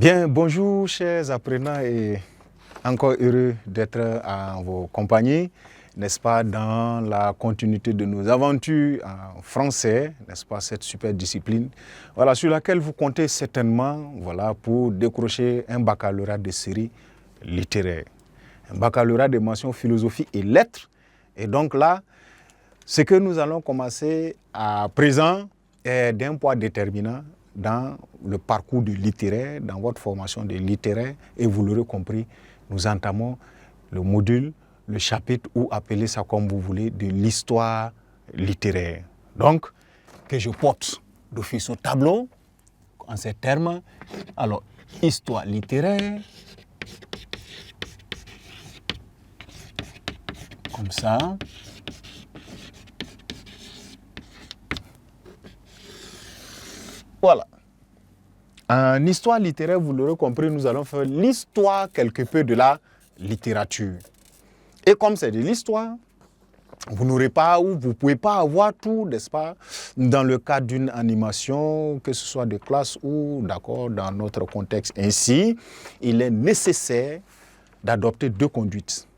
Bien, bonjour chers apprenants et encore heureux d'être en vos compagnies, n'est-ce pas, dans la continuité de nos aventures en français, n'est-ce pas, cette super discipline, voilà, sur laquelle vous comptez certainement, voilà, pour décrocher un baccalauréat de série littéraire, un baccalauréat de mention philosophie et lettres. Et donc là, ce que nous allons commencer à présent est d'un poids déterminant dans le parcours du littéraire, dans votre formation de littéraire, et vous l'aurez compris, nous entamons le module, le chapitre, ou appelez ça comme vous voulez, de l'histoire littéraire. Donc, que je porte d'office au tableau, en ces termes. Alors, histoire littéraire, comme ça. Voilà. En histoire littéraire, vous l'aurez compris, nous allons faire l'histoire quelque peu de la littérature. Et comme c'est de l'histoire, vous n'aurez pas ou vous ne pouvez pas avoir tout, n'est-ce pas, dans le cadre d'une animation, que ce soit de classe ou, d'accord, dans notre contexte. Ainsi, il est nécessaire d'adopter deux conduites.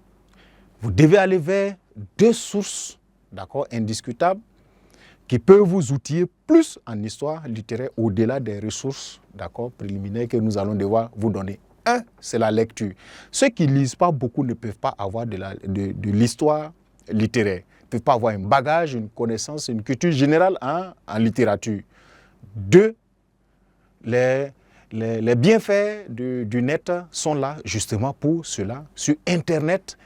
Vous devez aller vers deux sources, d'accord, indiscutables, qui peut vous outiller plus en histoire littéraire au-delà des ressources, d'accord, préliminaires que nous allons devoir vous donner. Un, c'est la lecture. Ceux qui ne lisent pas beaucoup ne peuvent pas avoir de l'histoire littéraire. Ils ne peuvent pas avoir un bagage, une connaissance, une culture générale en littérature. Deux, les bienfaits du net sont là justement pour cela. Sur Internet,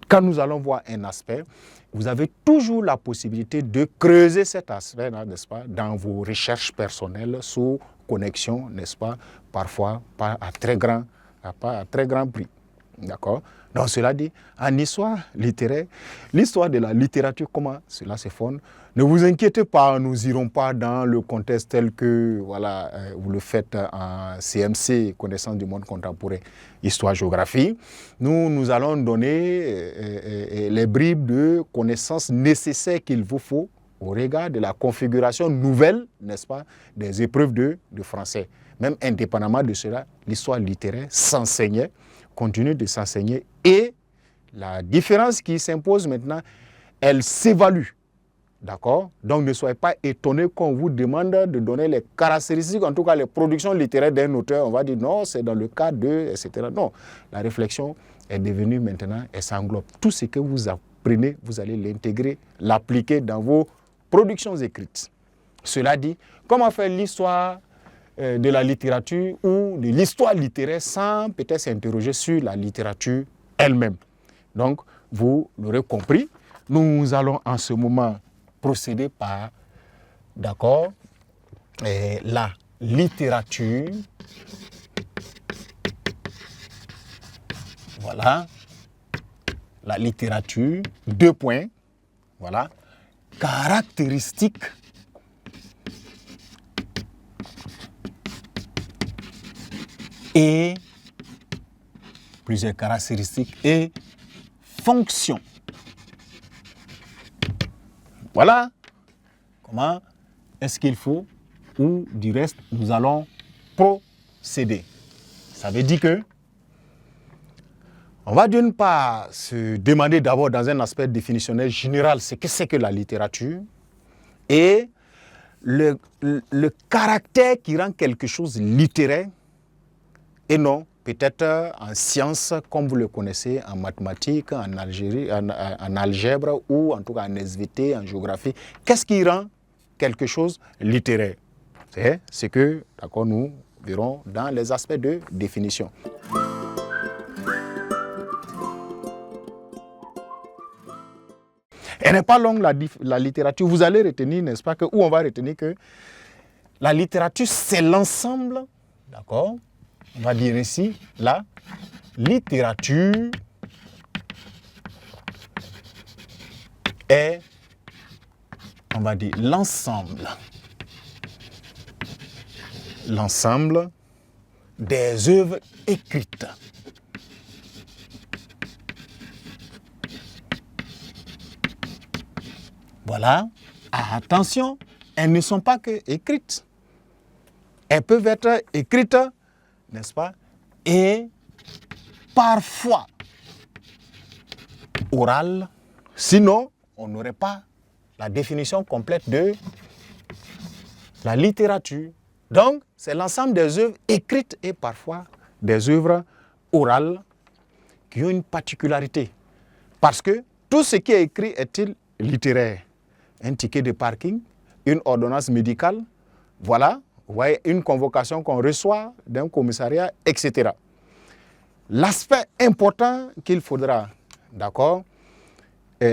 quand nous allons voir un aspect, vous avez toujours la possibilité de creuser cet aspect, n'est-ce pas, dans vos recherches personnelles sous connexion, n'est-ce pas, parfois pas à très grand prix. D'accord? Donc cela dit, en histoire littéraire, l'histoire de la littérature, comment cela se fonde, ne vous inquiétez pas, nous n'irons pas dans le contexte tel que voilà, vous le faites en CMC, connaissance du monde contemporain, histoire-géographie. Nous allons donner les bribes de connaissances nécessaires qu'il vous faut au regard de la configuration nouvelle, n'est-ce pas, des épreuves de français. Même indépendamment de cela, l'histoire littéraire s'enseignait, continue de s'enseigner, et la différence qui s'impose maintenant, elle s'évalue. D'accord? Donc ne soyez pas étonnés qu'on vous demande de donner les caractéristiques, en tout cas les productions littéraires d'un auteur. On va dire non, c'est dans le cadre de, etc. Non, la réflexion est devenue maintenant, elle s'englobe. Tout ce que vous apprenez, vous allez l'intégrer, l'appliquer dans vos productions écrites. Cela dit, comment faire l'histoire de la littérature ou de l'histoire littéraire sans peut-être s'interroger sur la littérature elle-même. Donc, vous l'aurez compris, nous allons en ce moment procéder par, d'accord, la littérature, voilà, la littérature, deux points, voilà, caractéristiques et plusieurs caractéristiques et fonctions. Voilà comment est-ce qu'il faut, ou du reste, nous allons procéder. Ça veut dire que on va d'une part se demander d'abord dans un aspect définitionnel général ce que c'est que la littérature et le caractère qui rend quelque chose littéraire et non peut-être en sciences comme vous le connaissez, en mathématiques, en algèbre ou en tout cas en SVT, en géographie. Qu'est-ce qui rend quelque chose littéraire? C'est ce que nous verrons dans les aspects de définition. Elle n'est pas longue la littérature. Vous allez retenir, n'est-ce pas, où on va retenir que la littérature, c'est l'ensemble, d'accord? On va dire ici, la littérature est, on va dire, l'ensemble des œuvres écrites. Voilà. Attention, elles ne sont pas que écrites. Elles peuvent être écrites n'est-ce pas, et parfois orale, sinon on n'aurait pas la définition complète de la littérature. Donc, c'est l'ensemble des œuvres écrites et parfois des œuvres orales qui ont une particularité. Parce que tout ce qui est écrit est-il littéraire. Un ticket de parking, une ordonnance médicale, voilà, vous voyez, une convocation qu'on reçoit d'un commissariat, etc. L'aspect important qu'il faudra, d'accord,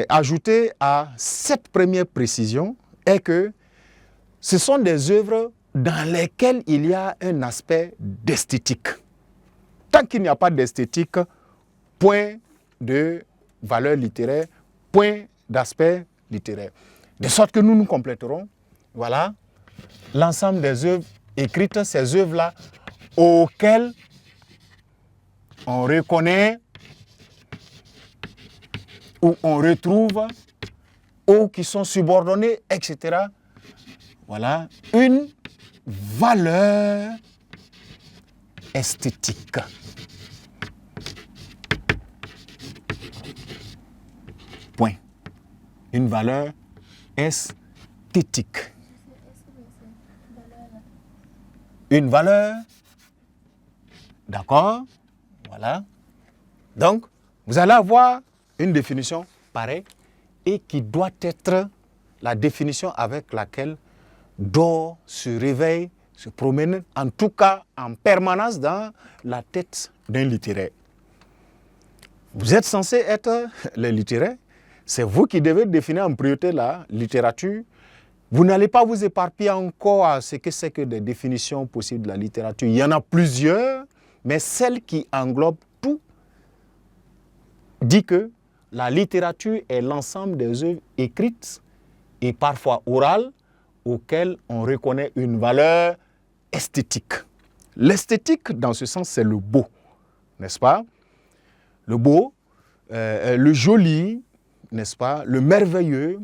ajouter à cette première précision est que ce sont des œuvres dans lesquelles il y a un aspect d'esthétique. Tant qu'il n'y a pas d'esthétique, point de valeur littéraire, point d'aspect littéraire. De sorte que nous nous compléterons, voilà, l'ensemble des œuvres écrites, ces œuvres-là, auxquelles on reconnaît ou on retrouve ou qui sont subordonnées, etc. Voilà, une valeur esthétique. Point. Une valeur esthétique. Une valeur, d'accord, voilà. Donc, vous allez avoir une définition pareille et qui doit être la définition avec laquelle dort, se réveille, se promène, en tout cas en permanence dans la tête d'un littéraire. Vous êtes censé être les littéraires, c'est vous qui devez définir en priorité la littérature. Vous n'allez pas vous éparpiller encore à ce que c'est que des définitions possibles de la littérature. Il y en a plusieurs, mais celle qui englobe tout dit que la littérature est l'ensemble des œuvres écrites et parfois orales auxquelles on reconnaît une valeur esthétique. L'esthétique, dans ce sens, c'est le beau, n'est-ce pas? Le beau, le joli, n'est-ce pas? Le merveilleux,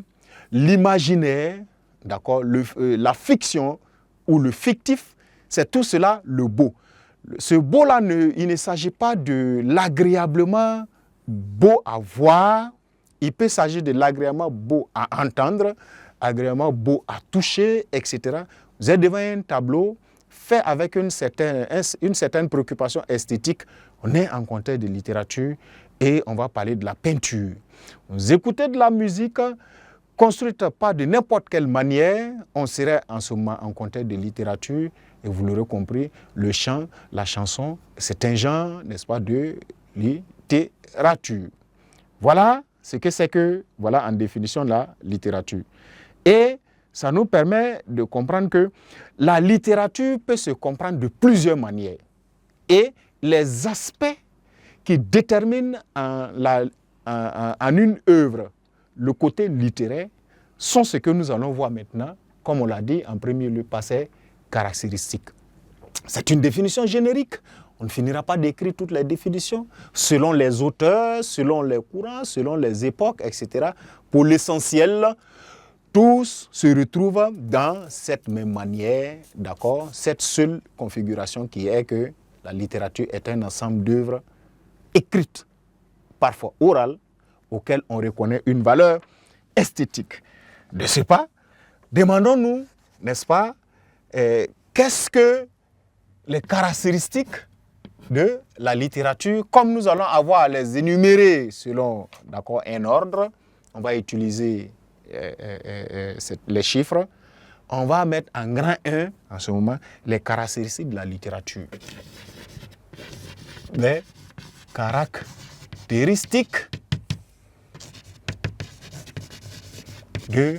l'imaginaire, d'accord? La fiction ou le fictif, c'est tout cela le beau. Ce beau-là, il ne s'agit pas de l'agréablement beau à voir, il peut s'agir de l'agréablement beau à entendre, agréablement beau à toucher, etc. Vous êtes devant un tableau fait avec une certaine préoccupation esthétique. On est en contexte de littérature et on va parler de la peinture. Vous écoutez de la musique construite pas de n'importe quelle manière, on serait en ce moment en contexte de littérature et vous l'aurez compris, le chant, la chanson, c'est un genre, n'est-ce pas, de littérature. Voilà ce que c'est que, voilà en définition la littérature. Et ça nous permet de comprendre que la littérature peut se comprendre de plusieurs manières. Et les aspects qui déterminent en une œuvre le côté littéraire sont ce que nous allons voir maintenant, comme on l'a dit en premier lieu par ces caractéristiques. C'est une définition générique. On ne finira pas d'écrire toutes les définitions selon les auteurs, selon les courants, selon les époques, etc. Pour l'essentiel, tous se retrouvent dans cette même manière, d'accord, cette seule configuration qui est que la littérature est un ensemble d'œuvres écrites, parfois orales, auxquelles on reconnaît une valeur esthétique. De ce pas, demandons-nous, n'est-ce pas, qu'est-ce que les caractéristiques de la littérature, comme nous allons avoir à les énumérer selon, d'accord, un ordre, on va utiliser les chiffres, on va mettre en grand 1, en ce moment, les caractéristiques de la littérature. Les caractéristiques de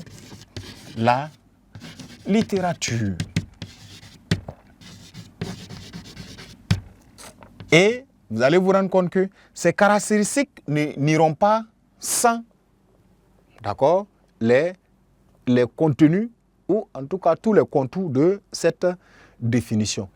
la littérature. Et vous allez vous rendre compte que ces caractéristiques n'iront pas sans, d'accord, les contenus ou en tout cas tous les contours de cette définition.